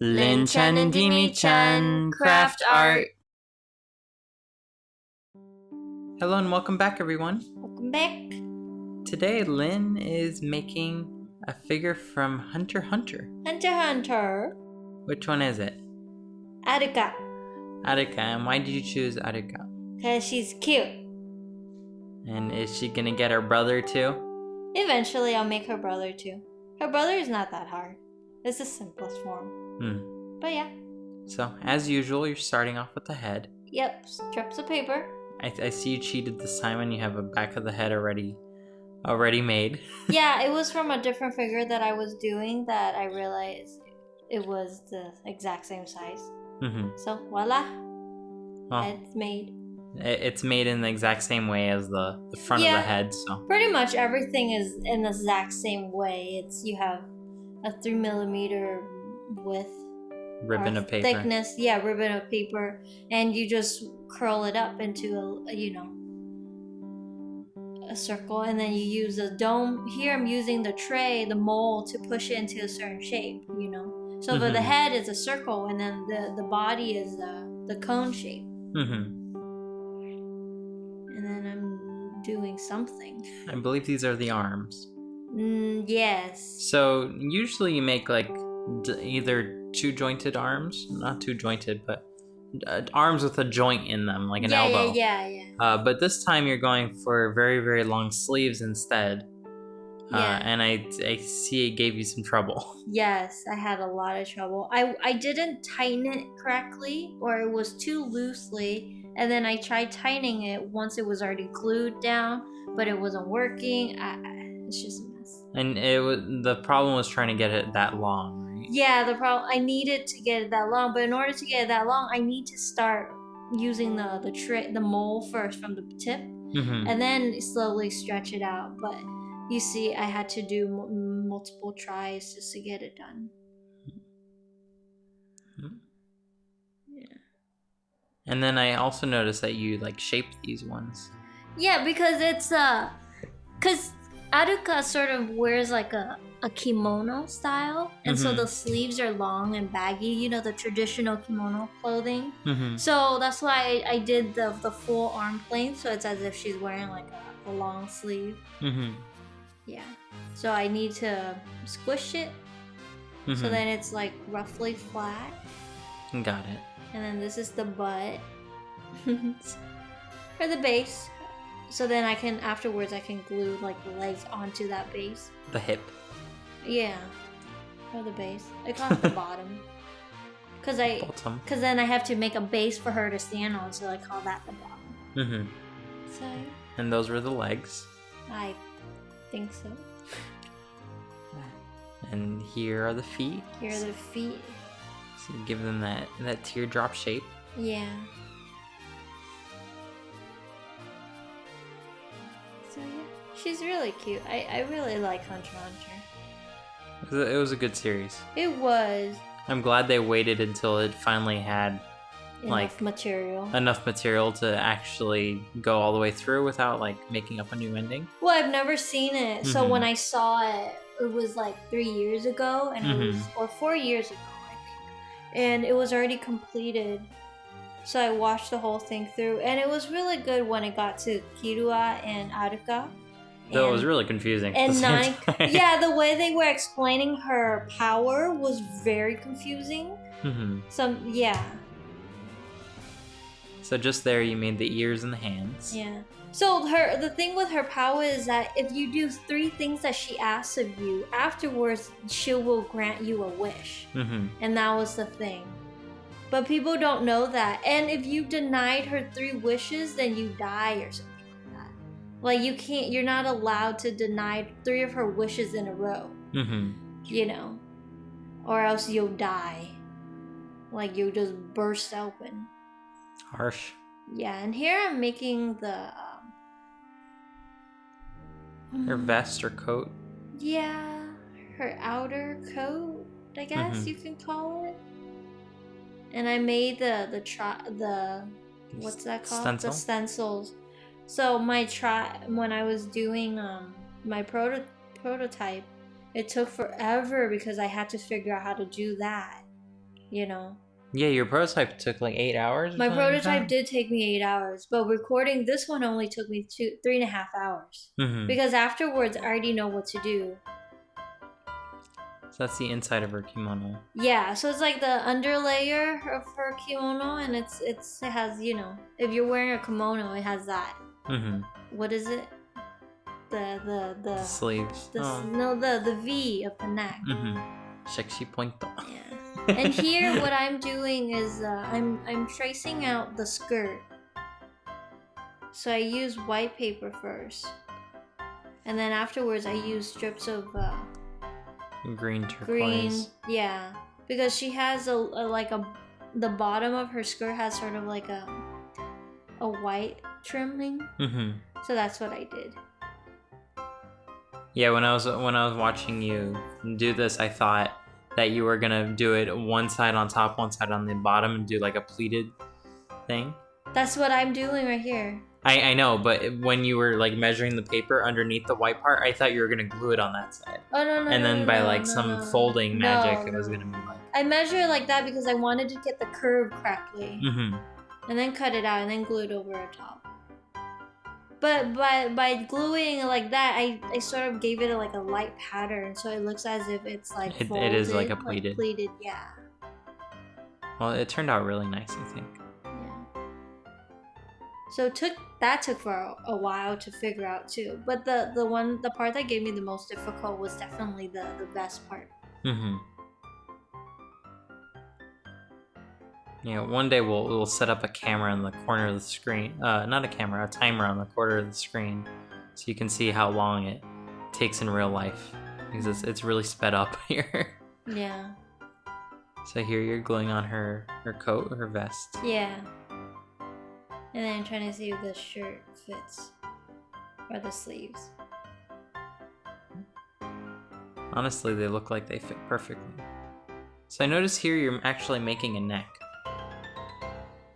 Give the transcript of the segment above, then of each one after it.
Linh-chan and Dimi-chan craft art. Hello and welcome back, everyone. Welcome back. Today, Lynn is making a figure from Hunter x Hunter. Hunter x Hunter. Which one is it? Alluka. Alluka. And why did you choose Alluka? Because she's cute. And is she gonna get her brother too? Eventually, I'll make her brother too. Her brother is not that hard. It's the simplest form. But yeah. So, as usual, you're starting off with the head. Yep, strips of paper. I see you cheated this time and you have a back of the head already made. Yeah, it was from a different figure that I was doing that I realized it was the exact same size. So, voila. Well, it's made. It's made in the exact same way as the front of the head, so. Pretty much everything is in the exact same way. You have a 3mm width. Ribbon of paper. Thickness, yeah, ribbon of paper, and you just curl it up into a circle, and then you use a dome. Here I'm using the tray, the mold, to push it into a certain shape, So for the head is a circle, and then the body is the cone shape. And then I'm doing something. I believe these are the arms. Yes. So usually you make like either two jointed arms, not two jointed, but arms with a joint in them, like an elbow. Yeah. But this time you're going for very, very long sleeves instead. And I see it gave you some trouble. Yes, I had a lot of trouble. I didn't tighten it correctly, or it was too loosely, and then I tried tightening it once it was already glued down, but it wasn't working. It's just a mess. And the problem was trying to get it that long, right? Yeah, I needed to get it that long, but in order to get it that long, I need to start using the mold first from the tip, and then slowly stretch it out. But you see, I had to do multiple tries just to get it done. Yeah. And then I also noticed that you shaped these ones. Yeah, because because Alluka sort of wears like a kimono style, and so the sleeves are long and baggy, the traditional kimono clothing. So that's why I did the full arm plane, so it's as if she's wearing like a long sleeve. Yeah. So I need to squish it, so then it's like roughly flat. Got it. And then this is the butt, or the base. So then afterwards I can glue like the legs onto that base. The hip. Yeah. Or the base. I call it the bottom. Cause then I have to make a base for her to stand on, so I call that the bottom. So. And those were the legs. I think so. And here are the feet. Here are the feet. So you give them that teardrop shape. Yeah. So yeah, she's really cute. I really like Hunter x Hunter. It was a good series. It was. I'm glad they waited until it finally had enough material to actually go all the way through without making up a new ending. Well, I've never seen it, so when I saw it, it was 3 years ago, and it was, or 4 years ago, I think, and it was already completed. So I watched the whole thing through, and it was really good when it got to Kirua and Alluka. Though it was really confusing. And yeah, the way they were explaining her power was very confusing. So just there, you made the ears and the hands. Yeah. So the thing with her power is that if you do 3 things that she asks of you, afterwards she will grant you a wish. And that was the thing. But people don't know that. And if you denied her 3 wishes, then you die or something like that. You're not allowed to deny 3 of her wishes in a row. Or else you'll die. You'll just burst open. Harsh. Yeah, and here I'm making her vest or coat. Yeah, her outer coat, I guess you can call it. And I made the what's that called? Stencil? The stencils. So when I was doing my prototype, it took forever because I had to figure out how to do that. you know. Yeah, your prototype took like 8 hours. My prototype did take me 8 hours, but recording this one only took me 3.5 hours. Because afterwards, I already know what to do. So that's the inside of her kimono. Yeah, so it's like the underlayer of her kimono, and it has, you know, if you're wearing a kimono, it has that. What is it? The sleeves. No, the V of the neck. Sexy pointo. Yeah. And here, what I'm doing is I'm tracing out the skirt. So I use white paper first, and then afterwards I use strips of green turquoise. Green, yeah, because she has the bottom of her skirt has sort of like a white trimming. So that's what I did. Yeah, when I was watching you do this, I thought that you were gonna do it one side on top, one side on the bottom, and do like a pleated thing. That's what I'm doing right here. I know, but when you were like measuring the paper underneath the white part, I thought you were gonna glue it on that side. Oh no! And then by some folding magic, it was gonna be like. I measure it like that because I wanted to get the curve correctly. And then cut it out and then glue it over the top. But by gluing it like that, I sort of gave it like a light pattern, so it looks as if it's like folded, it is like a pleated. Like pleated, yeah. Well, it turned out really nice, I think. Yeah. So that took for a while to figure out too. But the part that gave me the most difficult was definitely the vest part. Yeah, one day we'll set up a camera in the corner of the screen. Not a camera, a timer on the corner of the screen, so you can see how long it takes in real life, because it's really sped up here. Yeah. So here you're gluing on her coat, her vest. Yeah. And then I'm trying to see if the shirt fits, or the sleeves. Honestly, they look like they fit perfectly. So I notice here you're actually making a neck.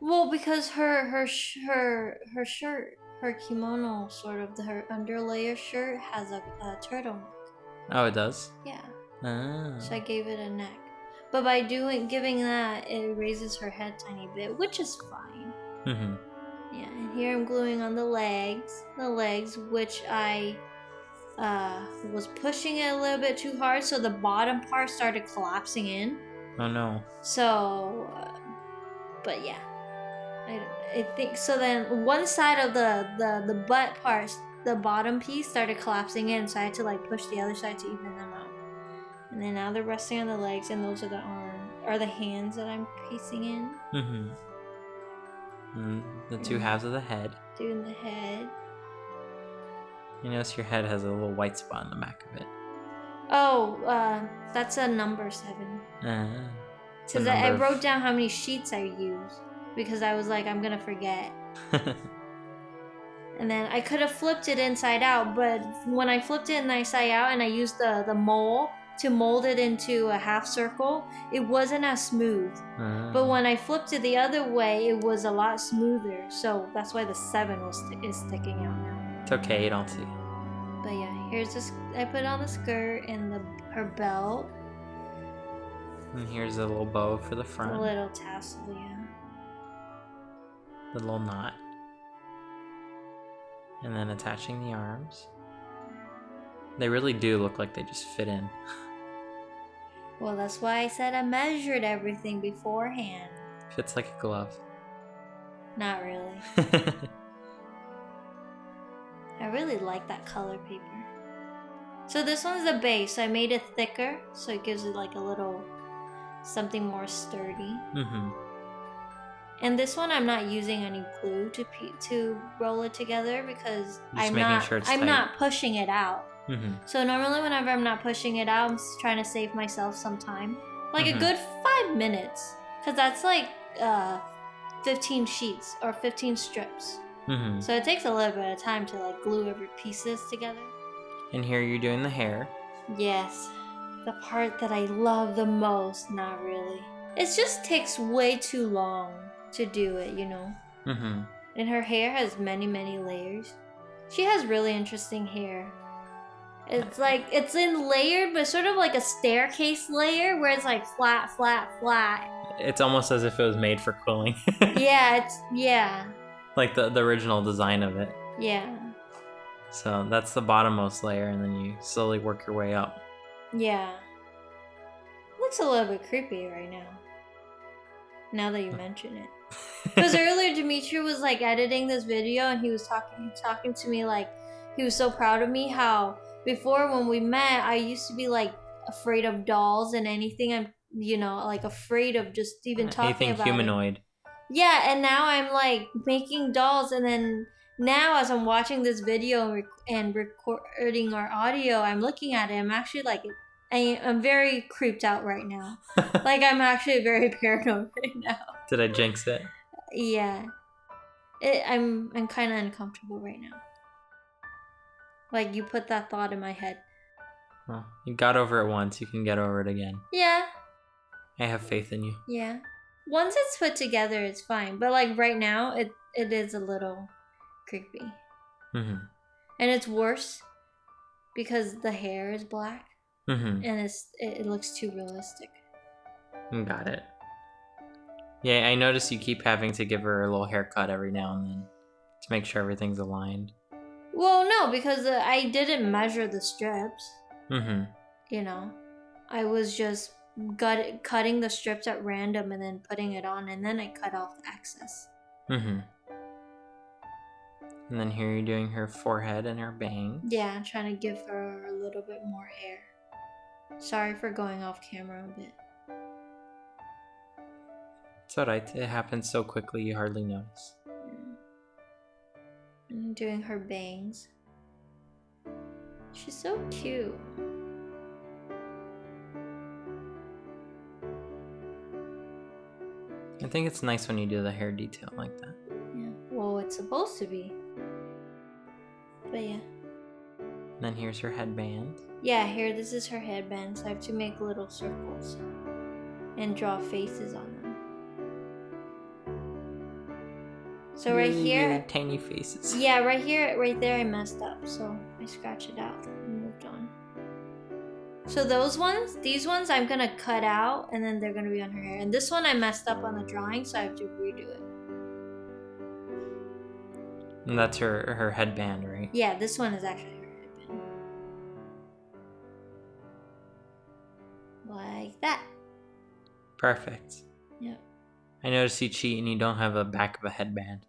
Well, because her shirt, her kimono, sort of her underlayer shirt has a turtleneck. Oh, it does? Yeah. Ah. So I gave it a neck, but by giving that, it raises her head tiny bit, which is fine. Yeah, and here I'm gluing on the legs, which I was pushing it a little bit too hard, so the bottom part started collapsing in. Oh no. So, but yeah. I think so. Then one side of the butt part, the bottom piece, started collapsing in, so I had to like push the other side to even them out. And then now they're resting on the legs, and those are the hands that I'm piecing in. And the two halves of the head. Doing the head. You notice your head has a little white spot on the back of it. Oh, that's a number 7. Because I wrote down how many sheets I used. Because I was like, I'm gonna forget. And then I could have flipped it inside out, but when I flipped it inside out and I used the mold to mold it into a half circle, it wasn't as smooth. But when I flipped it the other way, it was a lot smoother. So that's why the 7 is sticking out now. It's okay, you don't see. But yeah, here's this. I put on the skirt and her belt. And here's a little bow for the front. A little tassel, yeah. The little knot. And then attaching the arms. They really do look like they just fit in. Well, that's why I said I measured everything beforehand. Fits like a glove. Not really. I really like that color paper. So this one's the base. So I made it thicker, so it gives it like a little something more sturdy. And this one I'm not using any glue to roll it together because I'm not pushing it out. So normally whenever I'm not pushing it out, I'm trying to save myself some time, like a good 5 minutes, because that's like 15 sheets or 15 strips. So it takes a little bit of time to like glue every pieces together. And here you're doing the hair. Yes, the part that I love the most. Not really. It just takes way too long to do it, you know. And her hair has many layers. She has really interesting hair. It's like it's in layered, but sort of like a staircase layer where it's like flat, it's almost as if it was made for quilling. Yeah. Like the original design of it. Yeah. So that's the bottommost layer, and then you slowly work your way up. Yeah. Looks a little bit creepy right now that you mention it. Because earlier Dimitri was like editing this video and he was talking to me like he was so proud of me how before when we met I used to be like afraid of dolls and anything. I'm like afraid of just even talking Anything about humanoid. it. Yeah, and now I'm like making dolls, and then now as I'm watching this video and recording our audio, I'm looking at it. I'm actually like I'm very creeped out right now. Like I'm actually very paranoid right now. Did I jinx it? Yeah. I'm kind of uncomfortable right now. Like you put that thought in my head. Well, you got over it once. You can get over it again. Yeah. I have faith in you. Yeah. Once it's put together, it's fine. But like right now, it is a little creepy. Mm-hmm. And it's worse because the hair is black. Mm-hmm. And it looks too realistic. Got it. Yeah, I notice you keep having to give her a little haircut every now and then to make sure everything's aligned. Well, no, because I didn't measure the strips. Mm-hmm. I was just cutting the strips at random and then putting it on, and then I cut off the excess. Mm-hmm. And then here you're doing her forehead and her bangs. Yeah, I'm trying to give her a little bit more hair. Sorry for going off camera a bit. It's alright. It happens so quickly you hardly notice. I'm doing her bangs. She's so cute. I think it's nice when you do the hair detail like that. Yeah. Well, it's supposed to be. But yeah. And then here's her headband. Yeah, here, this is her headband, so I have to make little circles and draw faces on them. So right here, really tiny faces. Yeah, right there I messed up, so I scratched it out and moved on. So these ones I'm gonna cut out and then they're gonna be on her hair. And this one I messed up on the drawing, so I have to redo it. And that's her headband, right? Yeah, this one is actually her headband. Like that. Perfect. Yep. I noticed you cheat and you don't have a back of a headband.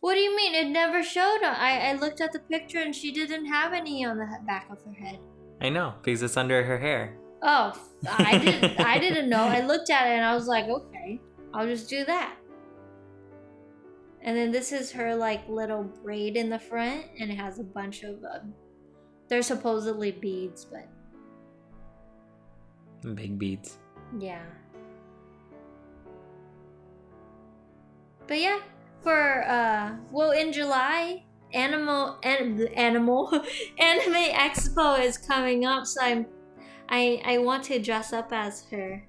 What do you mean? It never showed. I looked at the picture and she didn't have any on the back of her head. I know, because it's under her hair. Oh, I didn't know. I looked at it and I was like, okay, I'll just do that. And then this is her like little braid in the front, and it has a bunch of they're supposedly beads, but big beads. yeah. But yeah, for in July, Anime Expo is coming up, so I want to dress up as her,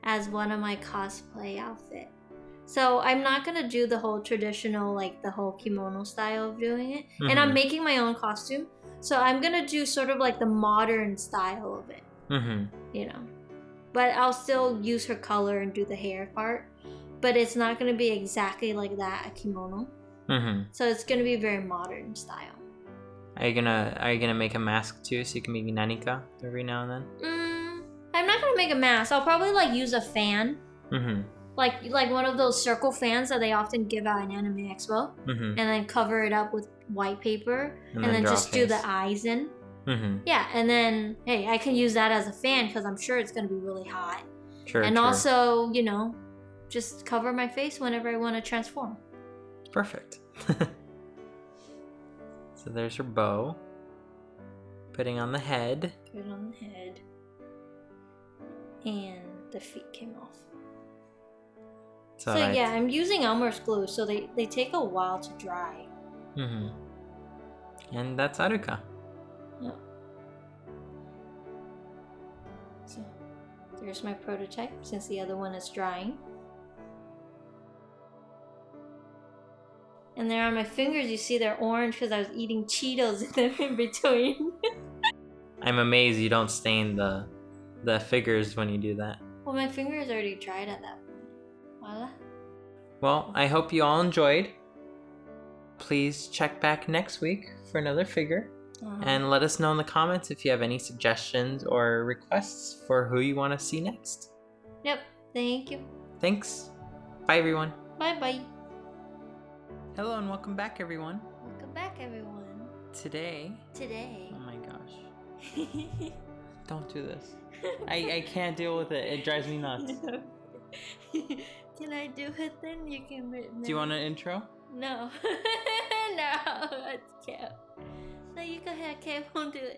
as one of my cosplay outfit. So I'm not gonna do the whole traditional, like the whole kimono style of doing it, and I'm making my own costume. So I'm gonna do sort of like the modern style of it, But I'll still use her color and do the hair part. But it's not gonna be exactly like that, a kimono. So it's gonna be very modern style. Are you gonna make a mask too, so you can make Nanika every now and then? I'm not gonna make a mask. I'll probably like use a fan. Like one of those circle fans that they often give out in Anime Expo, and then cover it up with white paper, and then just do the eyes in. Yeah, and then hey, I can use that as a fan because I'm sure it's gonna be really hot. Sure. And also, just cover my face whenever I want to transform. Perfect. So there's her bow. Putting on the head. Put it on the head. And the feet came off. So yeah, I'm using Elmer's glue, so they take a while to dry. And that's Alluka. Yep. So there's my prototype, since the other one is drying. And there on my fingers, you see they're orange because I was eating Cheetos in them in between. I'm amazed you don't stain the figures when you do that. Well, my finger's already dried at that point. Voila. Well, I hope you all enjoyed. Please check back next week for another figure. And let us know in the comments if you have any suggestions or requests for who you want to see next. Yep. Thank you. Thanks. Bye, everyone. Bye-bye. Hello and welcome back, everyone. Welcome back, everyone. Today... Oh my gosh. Don't do this. I can't deal with it. It drives me nuts. Can I do it then? You can... Do you want an intro? No. No, it's cute. No, you go ahead, Kay. Won't do it.